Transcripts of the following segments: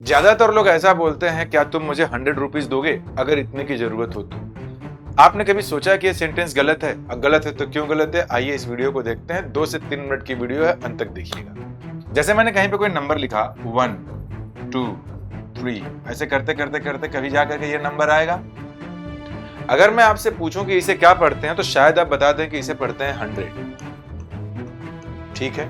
ज्यादातर लोग ऐसा बोलते हैं, क्या तुम मुझे 100 रुपीज दोगे अगर इतने की जरूरत हो तो। आपने कभी सोचा कि ये सेंटेंस गलत है? गलत है तो क्यों गलत है, आइए इस वीडियो को देखते हैं। 2 से 3 मिनट की वीडियो है, अंत तक देखिएगा। जैसे मैंने कहीं पे कोई नंबर लिखा 1 2 3, ऐसे करते करते करते कभी जाकर के ये नंबर आएगा। अगर मैं आपसे पूछूं कि इसे क्या पढ़ते हैं तो शायद आप बता दें कि इसे पढ़ते हैं 100। ठीक है,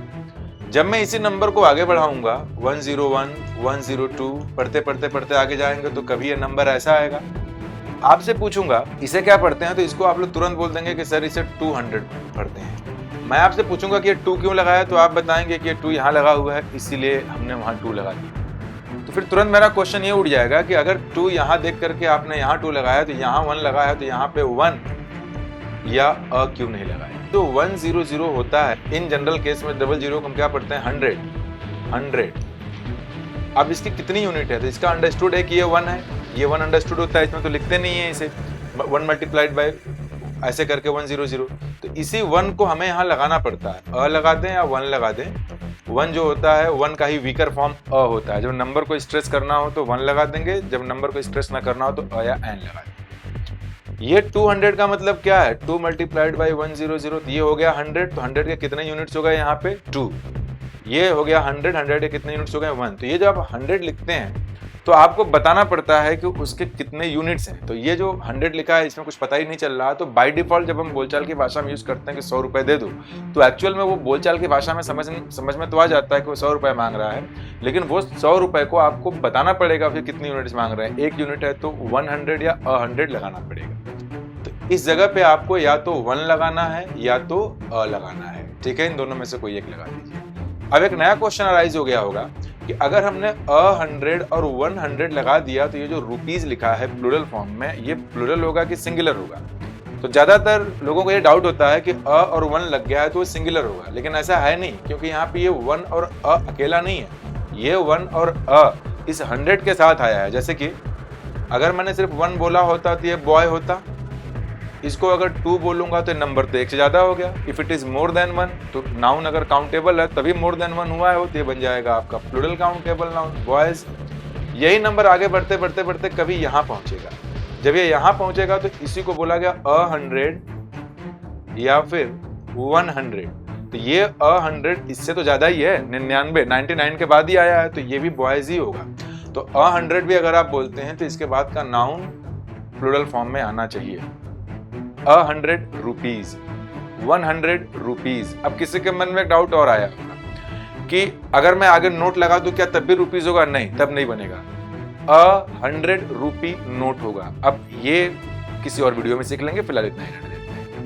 जब मैं इसी नंबर को आगे बढ़ाऊंगा 101 102 पढ़ते पढ़ते पढ़ते आगे जाएंगे तो कभी ये नंबर ऐसा आएगा। आपसे पूछूंगा इसे क्या पढ़ते हैं तो इसको आप लोग तुरंत बोल देंगे कि सर इसे 200 पढ़ते हैं। मैं आपसे पूछूंगा कि ये 2 क्यों लगाया तो आप बताएंगे कि ये 2 यहाँ लगा हुआ है इसीलिए हमने वहां 2 लगा दिया। तो फिर तुरंत मेरा क्वेश्चन ये उठ जाएगा कि अगर 2 यहाँ देख करके आपने यहाँ 2 लगाया तो यहाँ 1 लगाया तो यहाँ पे 1 या अ क्यों नहीं लगाया। तो 100 होता है इन जनरल केस में, 00 को हम क्या पढ़ते हैं 100। अब इसकी कितनी यूनिट है तो इसका अंडरस्टूड है कि ये 1 है, ये 1 अंडरस्टूड होता है, इसमें तो लिखते नहीं है इसे 1 मल्टीप्लाइड बाय ऐसे करके 100। तो इसी 1 को हमें यहाँ लगाना पड़ता है। अ लगा दें या 1 लगा दें, 1 जो होता है 1 का ही वीकर फॉर्म अ होता है। जब नंबर को स्ट्रेस करना हो तो 1 लगा देंगे, जब नंबर को स्ट्रेस ना करना हो तो अ या एन लगा देंगे। ये 200 का मतलब क्या है, 2 मल्टीप्लाइड बाई 100, तो ये हो गया 100। तो 100 के कितने यूनिट्स हो गए यहाँ पे 2। ये हो गया 100 के कितने यूनिट्स हो गए 1। तो ये जब आप 100 लिखते हैं तो आपको बताना पड़ता है कि उसके कितने यूनिट्स हैं। तो ये जो 100 लिखा है इसमें कुछ पता ही नहीं चल रहा। तो बाय डिफॉल्ट जब हम बोलचाल की भाषा में यूज करते हैं कि 100 रुपए दे दो, तो एक्चुअल में वो बोलचाल की भाषा में समझ में तो आ जाता है कि वो 100 रुपए मांग रहा है, लेकिन वो 100 रुपए को आपको बताना पड़ेगा फिर कितनी यूनिट्स मांग रहे हैं। 1 यूनिट है तो 100 या 100 लगाना पड़ेगा। तो इस जगह पे आपको या तो 1 लगाना है या तो अ लगाना है। ठीक है, इन दोनों में से कोई एक लगा दीजिए। अब एक नया क्वेश्चन अराइज हो गया होगा कि अगर हमने 100 और 100 लगा दिया तो ये जो रुपीज लिखा है प्लूरल फॉर्म में, ये प्लूरल होगा कि सिंगुलर होगा। तो ज्यादातर लोगों को ये डाउट होता है कि अ और 1 लग गया है तो वो सिंगुलर होगा, लेकिन ऐसा है नहीं, क्योंकि यहाँ पे ये 1 और अ अकेला नहीं है, ये 1 और अ इस 100 के साथ आया है। जैसे कि अगर मैंने सिर्फ 1 बोला होता तो ये बॉय होता, इसको अगर 2 बोलूंगा तो नंबर तो 1 से ज्यादा हो गया। If it is more than 1 तो नाउन अगर काउंटेबल है तभी मोर देन 1 हुआ है, तो ये बन जाएगा आपका प्लूरल काउंटेबल नाउन बॉयज। यही नंबर आगे बढ़ते बढ़ते बढ़ते कभी यहाँ पहुंचेगा। जब ये यहाँ पहुंचेगा तो इसी को बोला गया 100 या फिर 100। तो ये 100 इससे तो ज्यादा ही है, 99 के बाद ही आया है, तो ये भी बॉयज ही होगा। तो 100 भी अगर आप बोलते हैं तो इसके बाद का नाउन प्लूरल फॉर्म में आना चाहिए। 100 रुपीज, 100 रुपीज। अब किसी के मन में डाउट और आया होगा कि अगर मैं आगे नोट लगा दूं क्या तब भी रुपीज होगा? नहीं, तब नहीं बनेगा, 100 रुपी नोट होगा। अब ये किसी और वीडियो में सीख लेंगे, फिलहाल इतना ही रहने दें।